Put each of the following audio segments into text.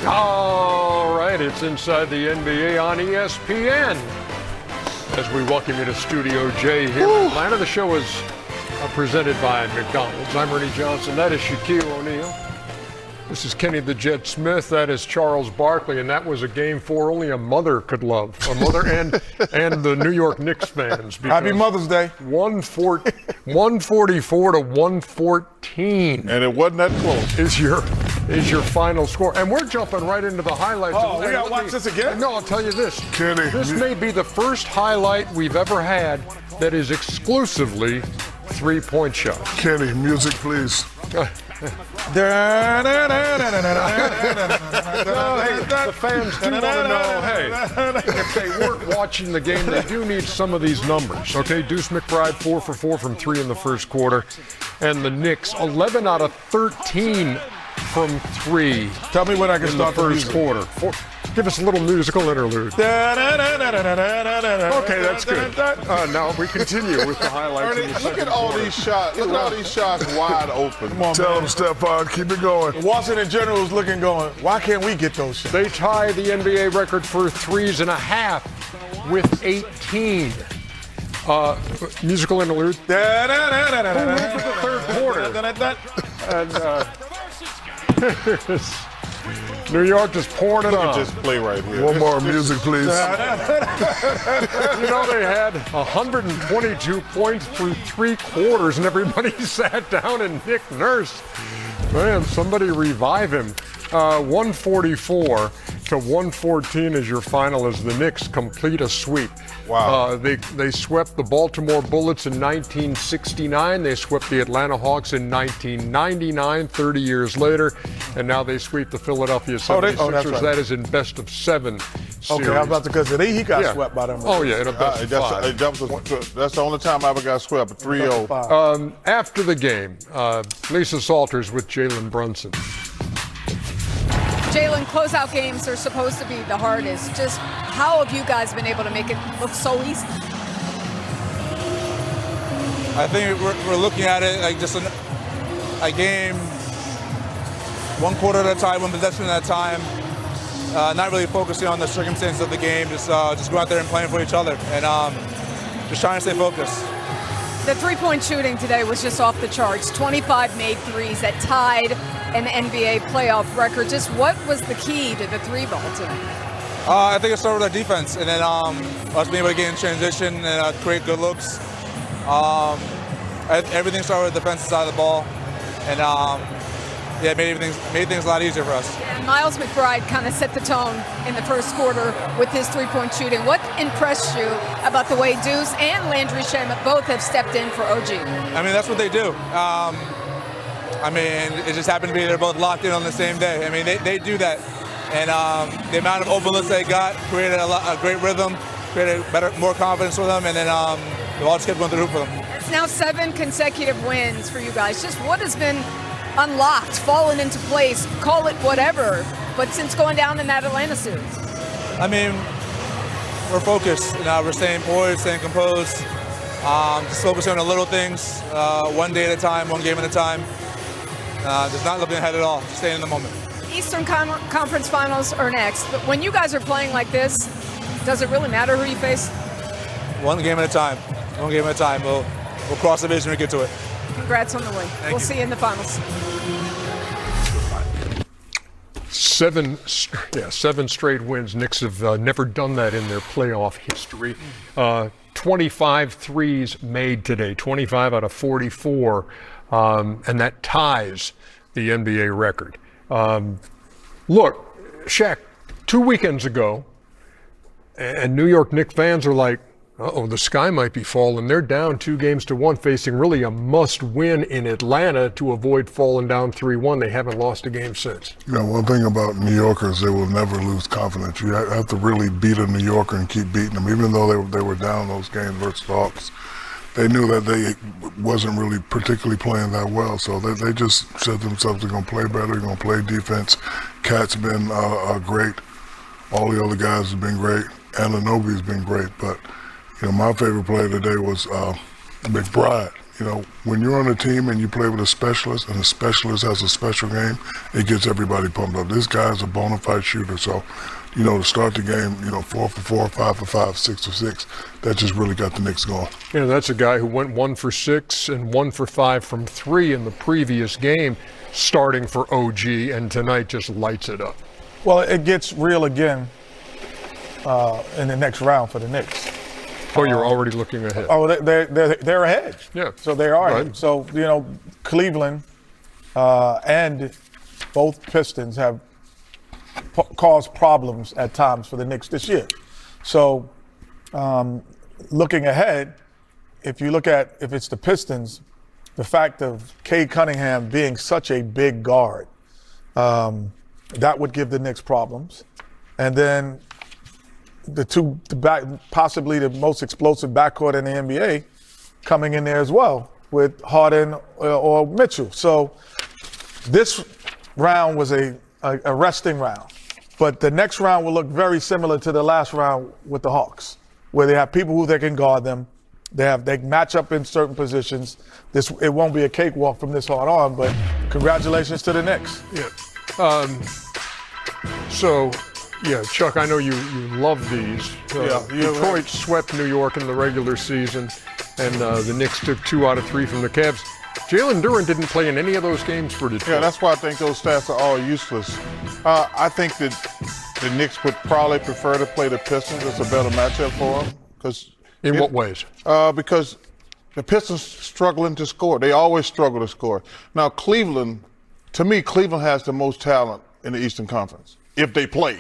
All right, it's Inside the NBA on ESPN. As we welcome you to Studio J here in Atlanta, the show is presented by McDonald's. I'm Ernie Johnson. That is Shaquille O'Neal. This is Kenny the Jet Smith. That is Charles Barkley. And that was a Game 4 only a mother could love. A mother and the New York Knicks fans. Happy Mother's Day. 144 to 114. And it wasn't that close. Is your final score. And we're jumping right into the highlights. Oh, we got to watch this again? No, I'll tell you this. Kenny. This may be the first highlight we've ever had that is exclusively three-point shots. Kenny, music, please. The fans do want to know, hey, if they weren't watching the game, they do need some of these numbers. Okay, Deuce McBride 4 for 4 from 3 in the first quarter. And the Knicks, 11 out of 13 from 3. Tell me when I can start the first quarter. Give us a little musical interlude. Okay, that's good. Now we continue with the highlights. Ernie, look at all these shots. Look at all these shots wide open. Come on, tell them, Stephon, keep it going. Washington General is looking going, why can't we get those shots? They tie the NBA record for 3.5 with 18. Musical interlude. Who wins the third quarter? And New York just pouring it on. Just play right here. One more music, please. You know, they had 122 points through 3 quarters, and everybody sat down, and Nick Nurse, man, somebody revive him. 144 to 114 is your final as the Knicks complete a sweep. Wow. They swept the Baltimore Bullets in 1969. They swept the Atlanta Hawks in 1999, 30 years later. And now they sweep the Philadelphia 76ers. That's right. That is in best of 7 series. Okay, I was about to, because he got swept by them. Oh, yeah, in a best of 5. That's the only time I ever got swept, 3-0. After the game, Lisa Salters with Jalen Brunson. Jalen, closeout games are supposed to be the hardest. Just how have you guys been able to make it look so easy? I think we're looking at it like just a game, one quarter at a time, one possession at a time. Not really focusing on the circumstances of the game, just go out there and playing for each other, and just trying to stay focused. The three-point shooting today was just off the charts. 25 made threes that tied an NBA playoff record. Just what was the key to the three ball tonight? I think it started with our defense, and then us being able to get in transition and create good looks. Everything started with the defensive side of the ball, and it made things a lot easier for us. And Miles McBride kind of set the tone in the first quarter with his three-point shooting. What impressed you about the way Deuce and Landry Shamet both have stepped in for OG? I mean, that's what they do. It just happened to be they're both locked in on the same day. I mean, they do that. And the amount of open looks they got created a great rhythm, created more confidence for them, and then the ball just kept going through the hoop for them. It's now 7 consecutive wins for you guys. Just what has been unlocked, fallen into place, call it whatever, but since going down in that Atlanta series? I mean, we're focused. We're staying poised, staying composed, just focusing on the little things, one day at a time, one game at a time. Just not looking ahead at all, just staying in the moment. Eastern Conference Finals are next, but when you guys are playing like this, does it really matter who you face? One game at a time. One game at a time. We'll cross the vision when we get to it. Congrats on the win. We'll see you in the finals. 7 straight wins. Knicks have never done that in their playoff history. 25 threes made today, 25 out of 44, and that ties the NBA record. Look, Shaq, 2 weekends ago, and New York Knicks fans are like, uh-oh, the sky might be falling. They're down 2-1, facing really a must-win in Atlanta to avoid falling down 3-1. They haven't lost a game since. You know, one thing about New Yorkers, they will never lose confidence. You have to really beat a New Yorker and keep beating them. Even though they were down those games versus the Hawks, they knew that they wasn't really particularly playing that well. So they just said to themselves they're going to play better, they're going to play defense. Cat's been great. All the other guys have been great. Anunoby's been great, but you know, my favorite player today was McBride. when you're on a team and you play with a specialist and a specialist has a special game, it gets everybody pumped up. This guy's a bona fide shooter, so to start the game, 4 for 4, 5 for 5, 6 for 6, that just really got the Knicks going. That's a guy who went 1 for 6 and 1 for 5 from 3 in the previous game, starting for OG, and tonight just lights it up. Well, it gets real again in the next round for the Knicks. Oh, you're already looking ahead. Oh, they're ahead. Yeah. So they are. Right. So, Cleveland and both Pistons have caused problems at times for the Knicks this year. So, looking ahead, if it's the Pistons, the fact of Cade Cunningham being such a big guard, that would give the Knicks problems. And then possibly the most explosive backcourt in the NBA coming in there as well with Harden or Mitchell. So this round was a resting round. But the next round will look very similar to the last round with the Hawks, where they have people who they can guard them. They match up in certain positions. It won't be a cakewalk from this hard on, but congratulations to the Knicks. Yeah. Chuck, I know you love these. Detroit swept New York in the regular season, and the Knicks took 2 out of 3 from the Cavs. Jalen Duren didn't play in any of those games for Detroit. Yeah, that's why I think those stats are all useless. I think that the Knicks would probably prefer to play the Pistons. It's a better matchup for them. In what ways? Because the Pistons struggling to score. They always struggle to score. Now, Cleveland has the most talent in the Eastern Conference, if they play.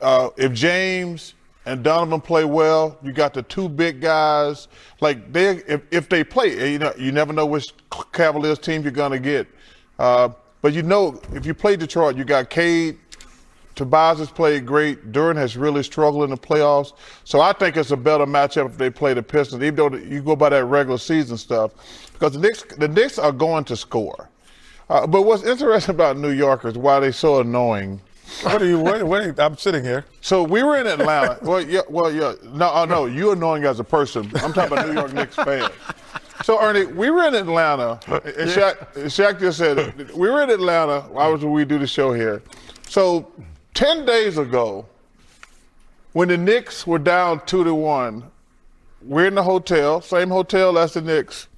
If James and Donovan play well, you got the 2 big guys. If they play, you never know which Cavaliers team you're gonna get. But if you play Detroit, you got Cade. Tobias has played great. Duren has really struggled in the playoffs. So I think it's a better matchup if they play the Pistons, even though you go by that regular season stuff, because the Knicks are going to score. But what's interesting about New Yorkers, why they're so annoying. I'm sitting here. So we were in Atlanta. No, you're annoying as a person. I'm talking about New York Knicks fans. So, Ernie, we were in Atlanta, and Shaq just said, we were in Atlanta. Why was we do the show here? So 10 days ago, when the Knicks were down 2-1, we're in the hotel, same hotel as the Knicks.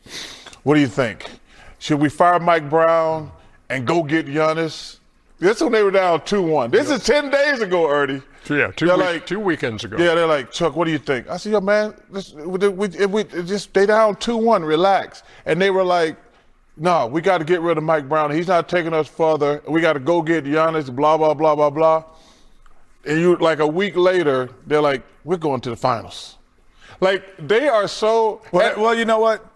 What do you think? Should we fire Mike Brown and go get Giannis? This is when they were down 2-1. This is 10 days ago, Ernie. Yeah, 2 weekends ago. Yeah, they're like, Chuck, what do you think? I said, yo, man, they down 2-1, relax. And they were like, no, we got to get rid of Mike Brown. He's not taking us further. We got to go get Giannis, blah, blah, blah, blah, blah. And a week later, they're like, we're going to the finals. They are so. Well, you know what?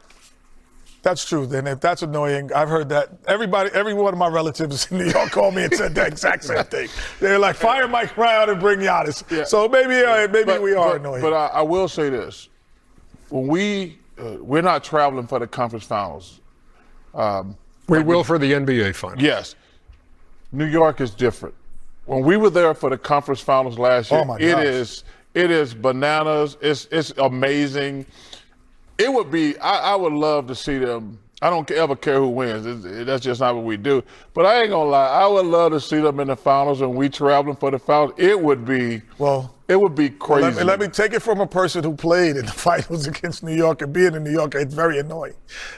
That's true. Then if that's annoying, I've heard that. Every one of my relatives in New York called me and said the exact same thing. They're like, fire Mike Brown and bring Giannis. Yeah. So maybe we are annoying. But I will say this. When we're not traveling for the conference finals. We will for the NBA finals. Yes. New York is different. When we were there for the conference finals last year, it is bananas. It's amazing. It would be, I would love to see them. I don't ever care who wins. That's just not what we do. But I ain't gonna lie, I would love to see them in the finals and we traveling for the finals. It would be crazy. Well, let me take it from a person who played in the finals against New York, and being in New York, it's very annoying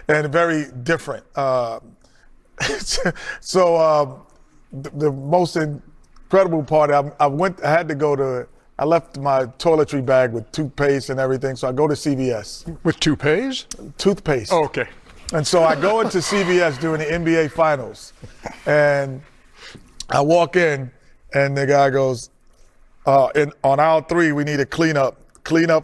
and very different. The most incredible part, I left my toiletry bag with toothpaste and everything, so I go to CVS. With toupees? Toothpaste. Oh, okay. And so I go into CVS during the NBA Finals, and I walk in, and the guy goes, on aisle 3, we need a cleanup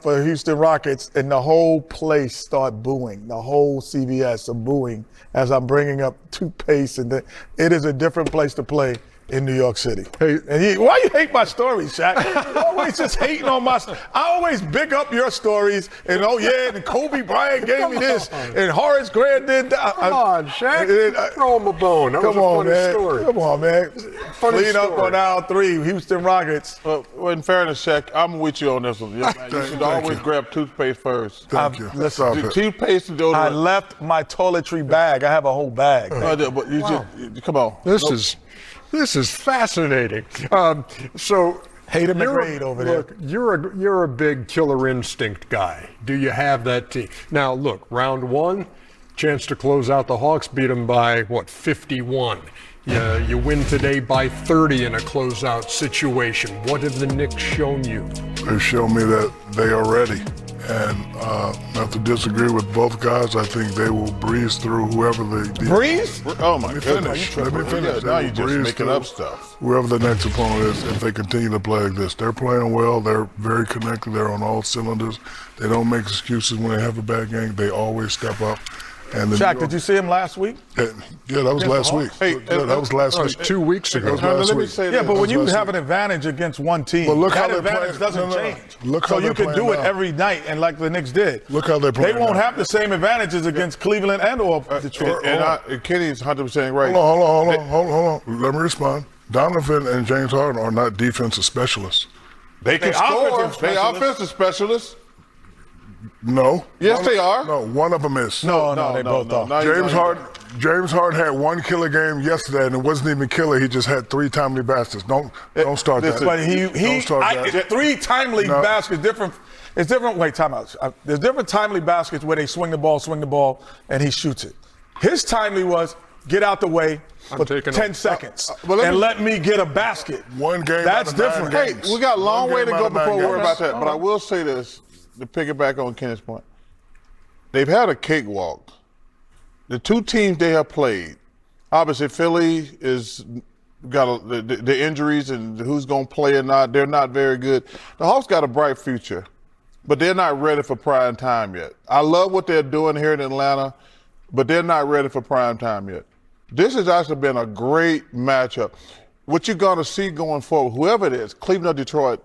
for Houston Rockets, and the whole place start booing. The whole CVS are booing as I'm bringing up toothpaste, and it is a different place to play in New York City. Hey. And why you hate my stories, Shaq? You always just hating on my. I always big up your stories, and and Kobe Bryant gave me this, and Horace Grant did that. Come on, Shaq. Throw him a bone. That was a funny man. story. Come on, man. Funny Clean up story. on aisle 3, Houston Rockets. Well, in fairness, Shaq, I'm with you on this one. You should always grab toothpaste first. Thank you. Listen, Stop it. Toothpaste and deodorant. I left my toiletry bag. I have a whole bag. But you just, come on. This is fascinating. So Hater you're McGrade over there. look, you're a big killer instinct guy. Do you have that team? Now look, round 1, chance to close out the Hawks, beat them by 51. You win today by 30 in a closeout situation. What have the Knicks shown you? They show me that they are ready. And not to disagree with both guys, I think they will breeze through whoever Breeze? Oh, my Let me goodness. finish. Let me finish. Now They you're will just breeze making through up stuff. Whoever the next opponent is, if they continue to play like this. They're playing well. They're very connected. They're on all cylinders. They don't make excuses when they have a bad game. They always step up. And the Shaq, did you see him last week? Yeah, that was last week. Hey, That was last That was week. 2 weeks ago. That was last Let me week. say Yeah, this. but when you last have week. an advantage against one team, But look how that they're advantage playing. doesn't No. change. Look so how you they're can do playing it now. every night, and like the Knicks did. Look how they're playing They won't now. have the same advantages against Cleveland or Detroit. And Kenny's 100% right. Hold on. Let me respond. Donovan and James Harden are not defensive specialists. They can They score. offensive They specialists. offensive specialists. No. Yes, they are. No, one of them is. No, they both are. No, James Harden had one killer game yesterday, and it wasn't even killer. He just had 3 timely baskets. Don't start that. But Don't start that. 3 timely No. baskets different. It's different. Wait, timeout. There's different timely baskets where they swing the ball, and he shoots it. His timely was get out the way for taking 10 a- seconds but let and me- let me get a basket. One game That's out of 9 different. Hey, games. we got a long One way to game go out of 9 before we worry games. about that. But I will say this, to piggyback on Kenneth's point. They've had a cakewalk. The 2 teams they have played, obviously Philly is got the injuries and who's going to play or not. They're not very good. The Hawks got a bright future, but they're not ready for prime time yet. I love what they're doing here in Atlanta, but they're not ready for prime time yet. This has actually been a great matchup. What you're going to see going forward, whoever it is, Cleveland or Detroit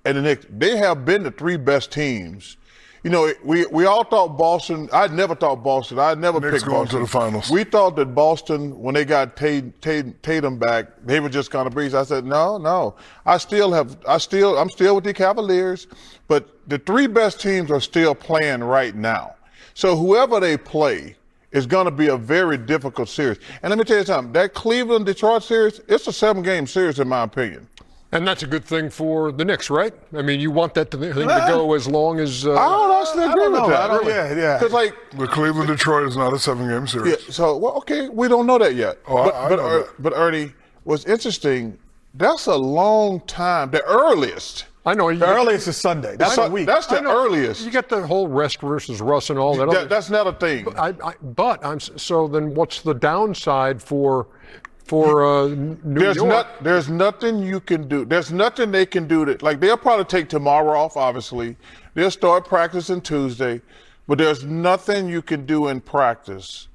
and the Knicks, they have been the 3 best teams. You know, we all thought Boston. I never thought Boston. I never Knicks picked going Boston to the finals. We thought that Boston, when they got Tatum back, they were just going to breeze. I said, no. I'm still with the Cavaliers, but the 3 best teams are still playing right now. So whoever they play is going to be a very difficult series. And let me tell you something. That Cleveland-Detroit series, it's a 7-game series in my opinion. And that's a good thing for the Knicks, right? I mean, you want that thing to go as long as. I don't actually agree with that. know. Yeah. Because The Cleveland-Detroit is not a 7-game series. yeah, so okay, we don't know that yet. I know that. But Ernie, what's interesting, that's a long time. The earliest. I know. The earliest is Sunday. That's a week. That's the earliest. You get the whole rest versus Russ and all that. That's not a thing. So then what's the downside for New York? There's nothing you can do. There's nothing they can do that. Like, they'll probably take tomorrow off, obviously. They'll start practicing Tuesday. But there's nothing you can do in practice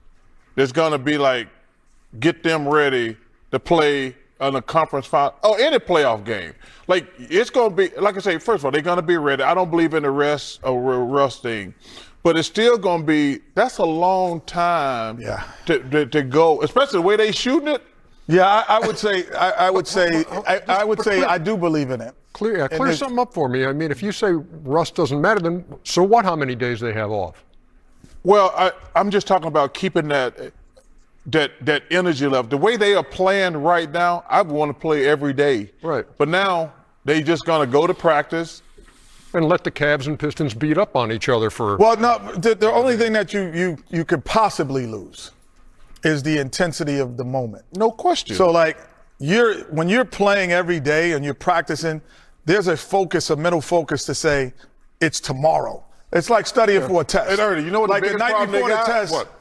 that's going to be like, get them ready to play in a conference final or any playoff game. Like, it's going to be, like I say, first of all, they're going to be ready. I don't believe in the rest or rust thing. But it's still going to be, that's a long time to go, especially the way they shooting it. Yeah, I would say I do believe in it. Clear something up for me. I mean, if you say Russ doesn't matter, then so what? How many days they have off? Well, I'm just talking about keeping that energy level. The way they are playing right now, I want to play every day. Right. But now they just going to go to practice. And let the Cavs and Pistons beat up on each other for. Well, no, the only thing that you could possibly lose is the intensity of the moment. No question. So, like, when you're playing every day and you're practicing, there's a mental focus to say it's tomorrow. It's like studying for a test. And Ernie, you know what like the the biggest night problem before they the got? test. What?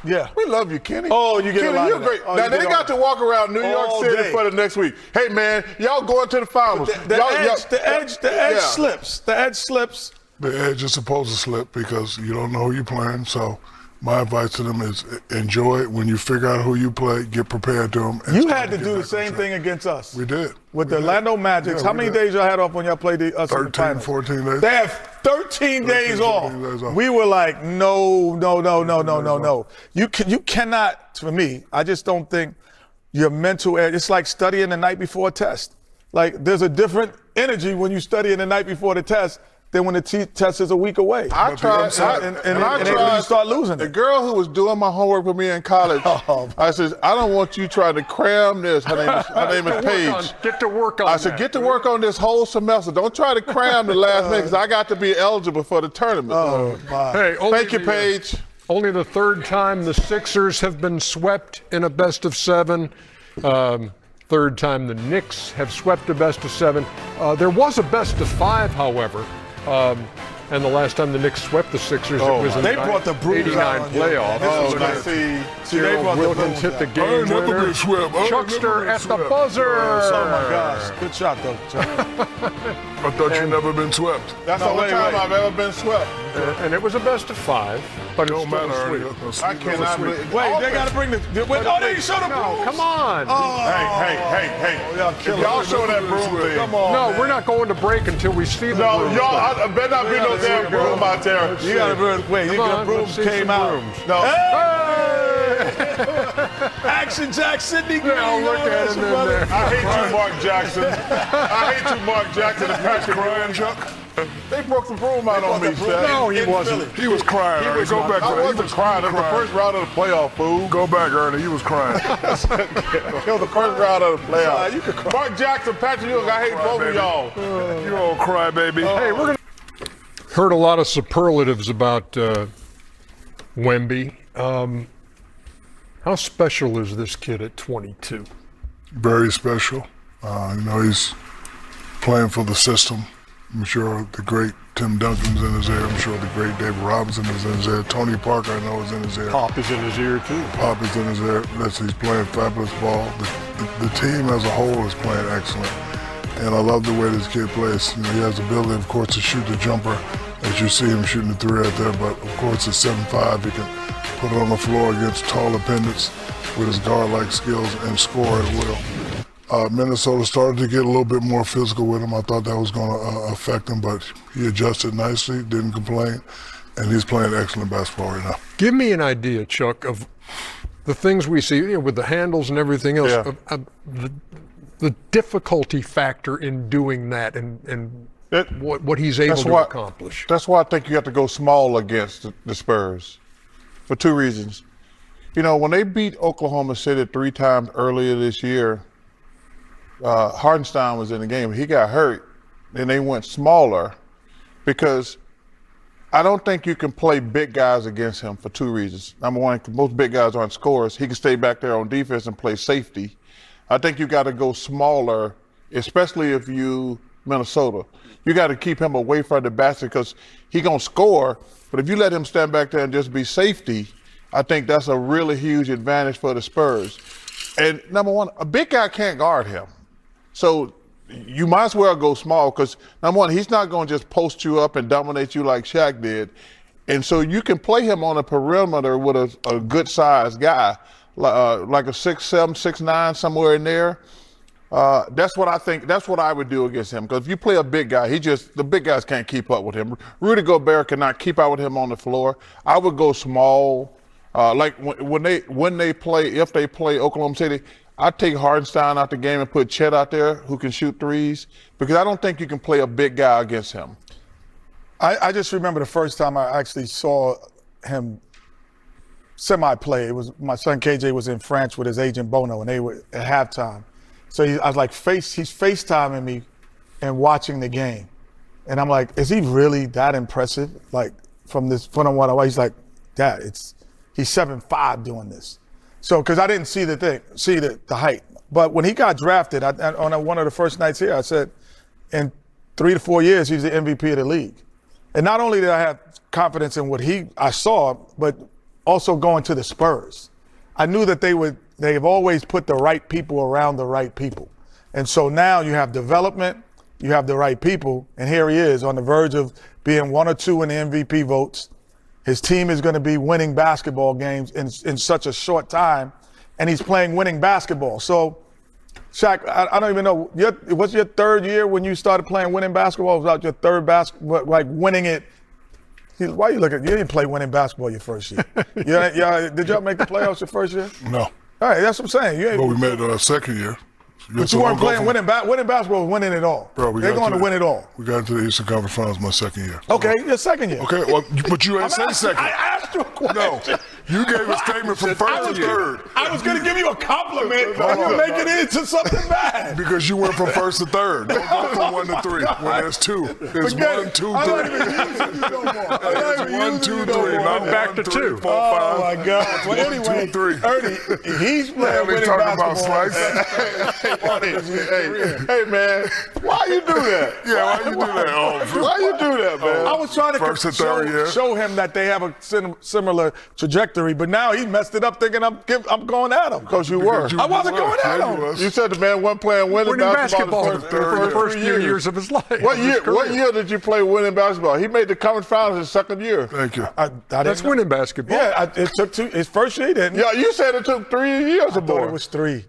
Yeah. We love you, Kenny. Oh, you get Kenny, a lot you're of that. great. Oh, Now, you they get got to walk around New York all City day. for the next week. Hey, man, y'all going to the finals. The edge Yeah. slips. The edge slips. The edge is supposed to slip because you don't know who you're playing. So My advice to them is enjoy it. When you figure out who you play, get prepared to them. You had to do the same thing against us. We did. With the Orlando Magic. How many days y'all had off when y'all played us in the 13, finals? 14 days. They have 13 days off. We were like, no. You cannot, for me, I just don't think your mental, it's like studying the night before a test. Like, there's a different energy when you study the night before the test than when the test is a week away. I tried, and then you start losing The it. girl who was doing my homework with me in college, I said, I don't want you trying to cram this. Her name is Paige. Get to work on I said, get to work on this whole semester. Don't try to cram the last minute because I got to be eligible for the tournament. Oh, my. Hey, Thank you, Paige. Only the third time the Sixers have been swept in a best of seven. Third time the Knicks have swept a best of seven. There was a best of five, however. And the last time the Knicks swept the Sixers, it was in they the brought the brooms 89 out on you. playoff. Oh, Nice. See, they brought the Wilkins brooms hit the out. game never winner. been swept. I ain't Chuckster never been at the swept. buzzer. Oh, my gosh. Good shot, though, Chuck. I thought you never been swept. That's the only time I've ever been swept. And it was a best of five, but Don't it's still matter. a Ernie. sweep. I cannot believe. Wait, they got to bring the. Oh, they showed the No, brooms. come on. Hey. Y'all If killing y'all me. show that broom thing. Come on. No, man. we're not going to break until we see the No, brooms. y'all, I better not be no damn broom out there. You got to wait. Come The on, brooms let's see came some out. brooms. No. Action Jack Sidney Green. Yeah, look at him in there. I hate you, Mark Jackson. I hate you, Mark Jackson and Patrick Crying, Ryan. Chuck? They broke the broom out on me, Seth. No, he wasn't. He was crying, Ernie. Go back. I Ernie. He wasn't was crying. It was the first round of the playoff, fool. Go back, Ernie. He was crying. It was the first round of the playoff. You could cry. Mark Jackson, Patrick Ewing, I hate both of y'all. You old cry, baby. Hey, we're going to heard a lot of superlatives about Wemby. How special is this kid at 22? Very special. He's playing for the system. I'm sure the great Tim Duncan's in his ear. I'm sure the great David Robinson is in his ear. Tony Parker, I know, is in his ear. Pop is in his ear, too. Pop is in his ear. He's playing fabulous ball. The team as a whole is playing excellent. And I love the way this kid plays. He has the ability, of course, to shoot the jumper, as you see him shooting the three right there. But, of course, at 7'5", he can put it on the floor against tall opponents with his guard-like skills and score at will. Minnesota started to get a little bit more physical with him. I thought that was going to affect him, but he adjusted nicely, didn't complain, and he's playing excellent basketball right now. Give me an idea, Chuck, of the things we see with the handles and everything else, of the difficulty factor in doing that and what he's able to accomplish. That's why I think you have to go small against the Spurs for two reasons. When they beat Oklahoma City 3 times earlier this year, Hardenstein was in the game. He got hurt, and they went smaller because I don't think you can play big guys against him for two reasons. Number one, most big guys aren't scorers. He can stay back there on defense and play safety. I think you got to go smaller, especially if you Minnesota. You got to keep him away from the basket because he gonna score. But if you let him stand back there and just be safety, I think that's a really huge advantage for the Spurs. And number one, a big guy can't guard him. So you might as well go small because, number one, he's not going to just post you up and dominate you like Shaq did. And so you can play him on a perimeter with a good-sized guy, like a 6'7", 6'9", somewhere in there. That's what I think. That's what I would do against him. Because if you play a big guy, the big guys can't keep up with him. Rudy Gobert cannot keep up with him on the floor. I would go small. Like when they play, if they play Oklahoma City, I'd take Hardenstein out the game and put Chet out there who can shoot threes because I don't think you can play a big guy against him. I just remember the first time I actually saw him semi-play. It was my son KJ was in France with his agent Bono, and they were at halftime. So I was like, he's FaceTiming me and watching the game. And I'm like, is he really that impressive? Like from what he's like, Dad, he's 7'5" doing this. So, because I didn't see the height. But when he got drafted, on one of the first nights here, I said, in 3 to 4 years, he's the MVP of the league. And not only did I have confidence in what I saw, but also going to the Spurs. I knew that they've always put the right people around the right people. And so now you have development, you have the right people, and here he is on the verge of being 1 or 2 in the MVP votes. His team is going to be winning basketball games in such a short time, and he's playing winning basketball. So, Shaq, I don't even know. What's your third year when you started playing winning basketball? Was that your third basketball, like winning it? Why you looking? You didn't play winning basketball your first year. Did y'all make the playoffs your first year? No. All right, that's what I'm saying. But we made the second year. But you weren't playing winning basketball, was winning it all. Bro, they're going to win it all. We got into the Eastern Conference Finals my second year. Okay, your second year. Okay, well, but you ain't said second. I asked you a question. No, you gave a statement from first to third. I was going to give you a compliment, but you make it into something bad. Because you went from first to third. Don't go from 1 to 3 when there's 2. It's Forget 1, it. 2, 3. I'm not even using you no more. It's 1, 2, 3. Not back 1, to 3, 2. 4, 5. Oh, my God. Well, anyway, 1, 2, 3. Ernie, he's playing winning talking basketball. about slice. Hey, man, why you do that? Yeah, why you do that? Oh, Why you do that, man? I was trying to First and third year. show him that they have a similar trajectory, but now he messed it up thinking I'm going at him. Because you were. I wasn't going at Yeah, him. you was. You said the man wasn't playing winning basketball basketball the for the first few years of his life. What of his year? What career. year did you play winning basketball? He made the conference finals his second year. Thank you. I didn't That's know. winning basketball. Yeah, it took 2. His first year, he didn't. Yeah, you said it took 3 years or I thought more. it was 3.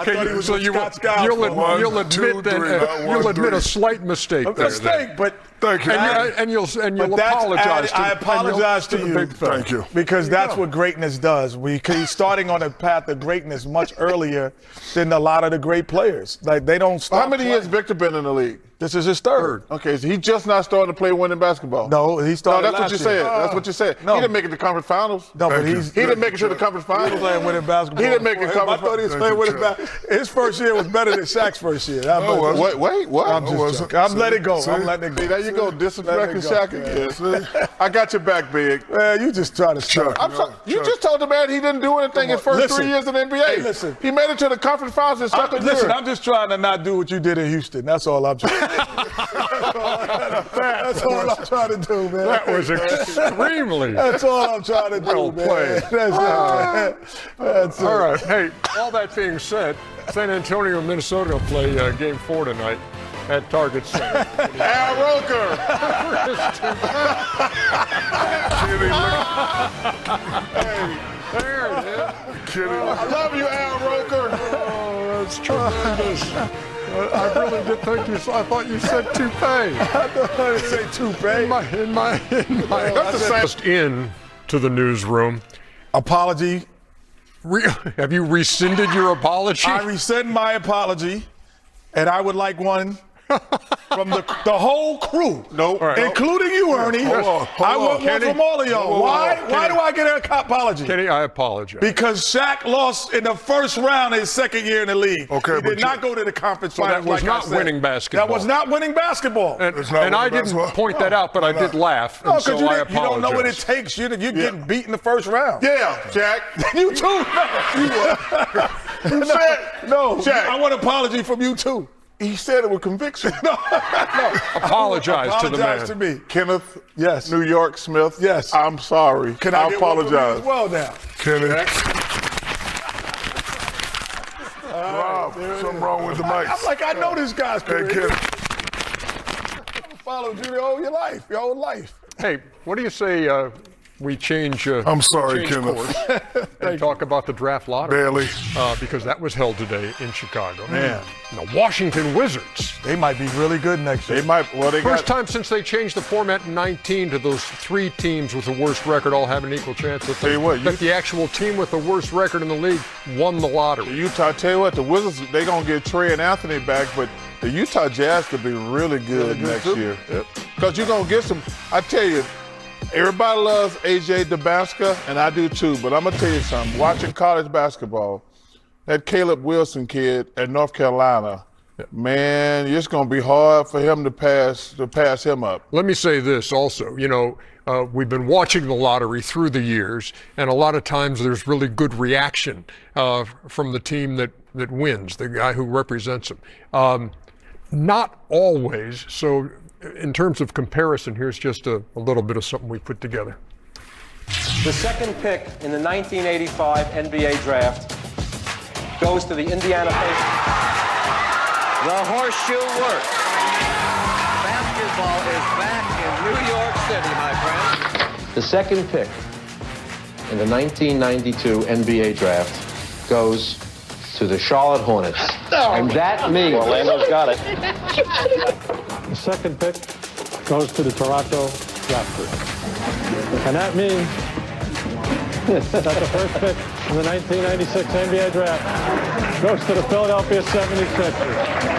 Okay, so you'll you'll admit that you'll admit a slight mistake A there. mistake, but Thank you. And you'll But that's apologize. I apologize to the you. big fella. Thank you. Because that's what greatness does. He's starting on a path of greatness much earlier than a lot of the great players. Like they don't stop. How many years Victor been in the league? This is his third. Okay, so he just not starting to play winning basketball. No, he No, started. that's what you last year. said. That's what you said. No. He didn't make it to conference finals. No, but Thank you. he's He didn't make it to the conference He was finals. playing winning basketball. He didn't make it I conference thought he was Thank playing you, winning Chuck. basketball. His first year was better than Shaq's first year. No, it wasn't. Wait, what? I'm just wasn't. joking. I'm letting it go. See? I'm letting it go. See, there you go, disrespecting Let it Shaq go. again. I got your back, Big. Man, you just try to Chuck. start. You just told the man he didn't do anything his first Listen. 3 years in the NBA. Hey, listen. He made it to the conference finals his second Listen, year. I'm just trying to not do what you did in Houston. That's all I'm trying to do. That's all I'm trying to do, man. That was extremely. That's all I'm trying to do, Well man. played. That's it. All right. Hey, all that being said, San Antonio, Minnesota will play Game 4 tonight at Target Center. Al Roker. There it is. Kidding. I love you, Al Roker. Oh, that's tremendous. I really did think you. I thought you said toupee. I thought I would say toupee. In my. That's the same. Just in to the newsroom. Apology. Have you rescinded your apology? I rescind my apology, and I would like one from the whole crew. Nope. All right. Including you, Ernie. Hold on, I hold want on, one Kenny. from all of y'all. Hold on, Why? hold on, Why do I get an apology? Kenny, I apologize. Because Shaq lost in the first round his second year in the league. Okay, he but did not go to the conference So finals. that was like I not said. winning basketball. That was not winning basketball. and It's not and I winning didn't basketball. point that out, but I did laugh, No, and because so I you apologize. don't know what it takes. You're getting beat in the first round. Yeah, Jack. You too. You said No, Shaq. I want an apology from you too. He said it with conviction. Apologize to the man. Apologize to me. Kenneth. Yes. New York Smith. Yes. I'm sorry. Can I get one from you apologize. as well now? Kenny. Rob, something wrong with the mics. I'm like, I know this guy's Hey, career. Kenny. Followed you your whole life. Hey, what do you say we change? I'm sorry, change Kenneth. course and talk about the draft lottery Barely. because that was held today in Chicago. Man. And the Washington Wizards. They might be really good next year. They might. Well, they First got. time since they changed the format in 19 to those 3 teams with the worst record all have an equal chance. That Tell you what, that the actual team with the worst record in the league won the lottery. Utah. Tell you what, the Wizards they gonna get Trey and Anthony back, but the Utah Jazz could be really good next year. Because you're gonna get some. I tell you. Everybody loves AJ Dabaska, and I do too, but I'm going to tell you something. Watching college basketball, that Caleb Wilson kid at North Carolina, man, it's going to be hard for him to pass him up. Let me say this also. You know, we've been watching the lottery through the years, and a lot of times there's really good reaction from the team that wins, the guy who represents them. Not always. So in terms of comparison, here's just a little bit of something we put together. The second pick in the 1985 NBA draft goes to the Indiana Pacers. The horseshoe works. Basketball is back in New York City, my friend. The second pick in the 1992 NBA draft goes to the Charlotte Hornets. And that means Orlando's got it. The second pick goes to the Toronto Raptors. And that means that the first pick in the 1996 NBA draft goes to the Philadelphia 76ers.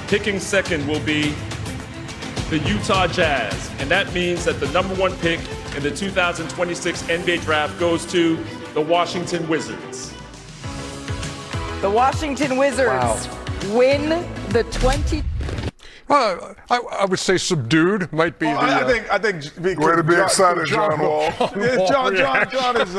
Picking second will be the Utah Jazz, and that means that the number one pick in the 2026 NBA draft goes to the Washington Wizards. The Washington Wizards win the 20. I would say subdued might be. I think. Way to be excited, John Wall. John is.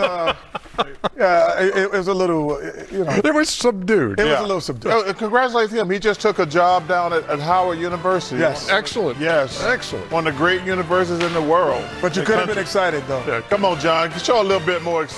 It was a little. It was subdued. It was a little subdued. Congratulate him. He just took a job down at Howard University. Yes. Excellent. Yes. Excellent. One of the great universities in the world. But you could have been excited though. Come on, John. Show a little bit more excitement.